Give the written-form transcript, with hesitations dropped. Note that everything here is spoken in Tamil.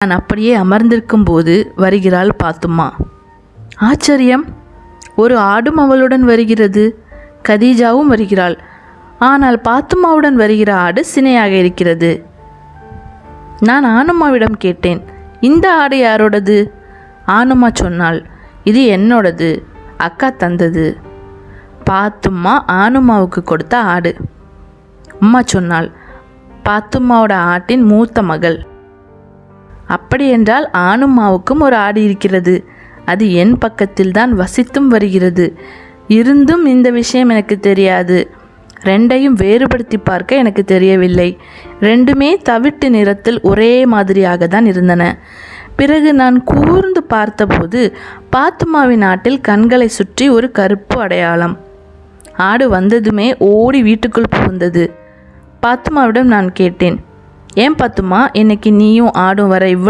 நான் அப்படியே அமர்ந்திருக்கும் போது வருகிறாள் பாத்தும்மா. ஆச்சரியம்! ஒரு ஆடும் அவளுடன் வருகிறது. கதீஜாவும் வருகிறாள். ஆனால் பாத்தும்மாவுடன் வருகிற ஆடு சினையாக இருக்கிறது. நான் ஆனுமாவிடம் கேட்டேன், இந்த ஆடு யாரோடது? ஆனுமா சொன்னாள், இது என்னோடது, அக்கா தந்தது. பாத்தும்மா ஆனுமாவுக்கு கொடுத்த ஆடு. அம்மா சொன்னாள், பாத்தும்மாவோட ஆட்டின் மூத்த மகள். அப்படியென்றால் ஆனுமாவுக்கும் ஒரு ஆடு இருக்கிறது. அது என் பக்கத்தில் தான் வசித்தும் வருகிறது. இருந்தும் இந்த விஷயம் எனக்கு தெரியாது. ரெண்டையும் வேறுபடுத்தி பார்க்க எனக்கு தெரியவில்லை. ரெண்டுமே தவிட்டு நிறத்தில் ஒரே மாதிரியாக தான் இருந்தன. பிறகு நான் கூர்ந்து பார்த்தபோது பாத்தும்மாவின் ஆட்டில் கண்களை சுற்றி ஒரு கருப்பு அடையாளம். ஆடு வந்ததுமே ஓடி வீட்டுக்குள் புகுந்தது. பாத்தும்மாவிடம் நான் கேட்டேன், ஏன் பாத்தும்மா, இன்னைக்கு நீயும் ஆடும் வர இவ்வளோ